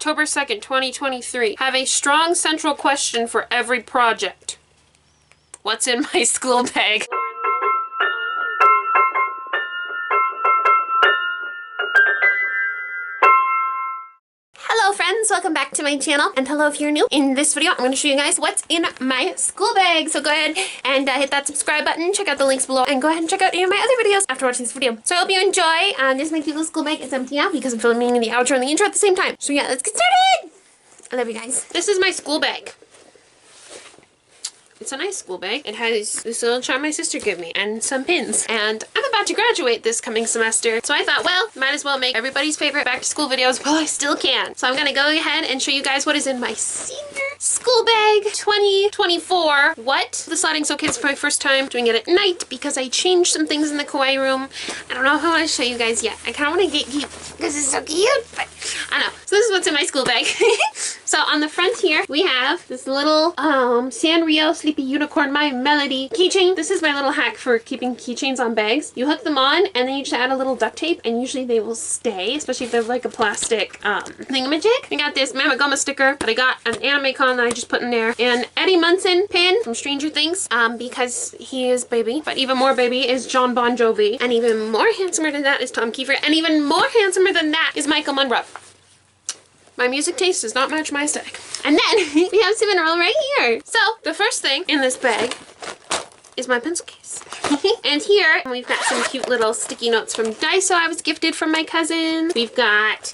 October 2nd, 2023. Have a strong central question for every project. What's in my school bag? Hello friends, welcome back to my channel, and hello if you're new. In this video, I'm going to show you guys what's in my school bag. So go ahead and hit that subscribe button, check out the links below, and go ahead and check out any of my other videos after watching this video. So I hope you enjoy. This is my cute little school bag. It's empty now because I'm filming the outro and the intro at the same time. So yeah, let's get started! I love you guys. This is my school bag. It's a nice school bag. It has this little charm my sister gave me and some pins. And I'm about to graduate this coming semester. So I thought, well, might as well make everybody's favorite back to school videos while I still can. So I'm gonna go ahead and show you guys what is in my senior school bag 2024. What? The sliding so kids for my first time doing it at night because I changed some things in the Kawaii room. I don't know if I want to show you guys yet. I kind of want to get cute because it's so cute, but I don't know. So this is what's in my school bag. So on the front here, we have this little Sanrio Sleepy Unicorn My Melody keychain. This is my little hack for keeping keychains on bags. You hook them on and then you just add a little duct tape and usually they will stay, especially if they're like a plastic thingamajig. I got this Mamagoma sticker that I got an anime con that I just put in there. And Eddie Munson pin from Stranger Things because he is baby. But even more baby is John Bon Jovi. And even more handsomer than that is Tom Kiefer. And even more handsomer than that is Michael Monroe. My music taste does not match my aesthetic. And then we have cinnamon roll right here. So the first thing in this bag is my pencil case. And here we've got some cute little sticky notes from Daiso I was gifted from my cousin. We've got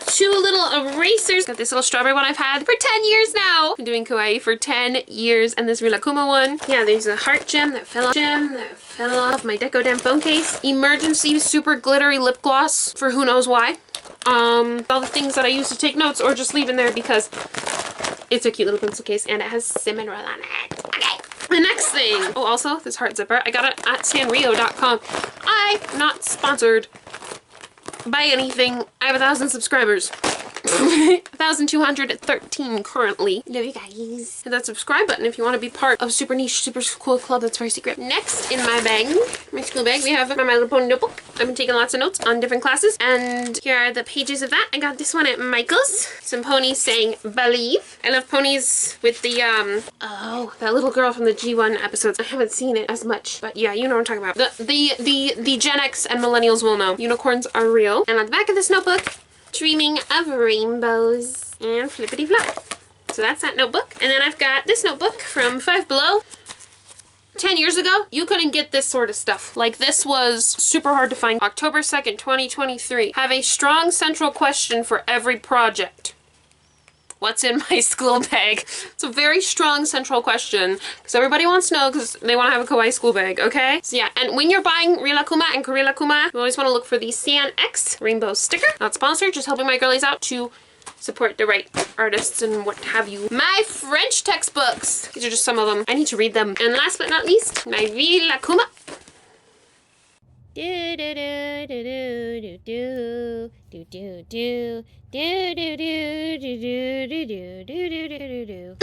two little erasers. Got this little strawberry one I've had for 10 years now. Been doing Kawaii for 10 years. And this Rilakuma one. Yeah, there's a heart gem that fell off my Deco Dam phone case. Emergency super glittery lip gloss for who knows why. All the things that I use to take notes or just leave in there because it's a cute little pencil case and it has cinnamon roll on it. Okay. The next thing. Oh, also this heart zipper. I got it at sanrio.com. I'm not sponsored by anything. I have 1,000 subscribers. 1,213 currently. Love you guys. Hit that subscribe button if you want to be part of super niche, super cool club that's very secret. Next in my bag, my school bag, we have my My Little Pony notebook. I've been taking lots of notes on different classes, and here are the pages of that. I got this one at Michael's. Some ponies saying believe. I love ponies with the oh, that little girl from the G1 episodes. I haven't seen it as much, but yeah, you know what I'm talking about. The Gen X and millennials will know. Unicorns are real. And on the back of this notebook, dreaming of rainbows and flippity flop. So that's that notebook. And then I've got this notebook from Five Below. 10 years ago, you couldn't get this sort of stuff. Like, this was super hard to find. October 2nd, 2023. Have a strong central question for every project. What's in my school bag? It's a very strong central question because everybody wants to know because they want to have a Kawaii school bag, okay? So yeah, and when you're buying Rilakuma and Kurilakuma, you always want to look for the San X rainbow sticker. Not sponsored, just helping my girlies out to support the right artists and what have you. My French textbooks. These are just some of them. I need to read them. And last but not least, my Rilakuma. Do do do do do do do do do do do do do do do do do do.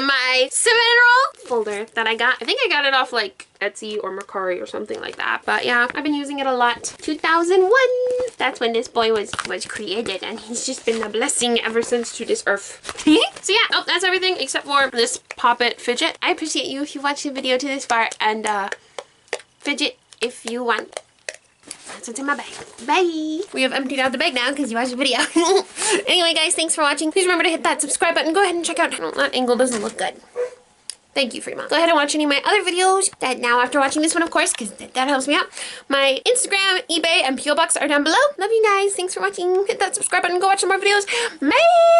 My cinnamon roll folder that I got. I think I got it off like Etsy or Mercari or something like that. But yeah, I've been using it a lot. 2001. That's when this boy was created, and he's just been a blessing ever since to this earth. So yeah, oh, that's everything except for this Pop It fidget. I appreciate you if you watched the video to this far, and fidget if you want. That's what's in my bag. Bye! We have emptied out the bag now because you watched the video. Anyway, guys, thanks for watching. Please remember to hit that subscribe button. Go ahead and check out... That angle doesn't look good. Thank you, Fremont. Go ahead and watch any of my other videos that now after watching this one, of course, because that helps me out. My Instagram, eBay, and P.O. Box are down below. Love you guys. Thanks for watching. Hit that subscribe button. Go watch some more videos. Bye!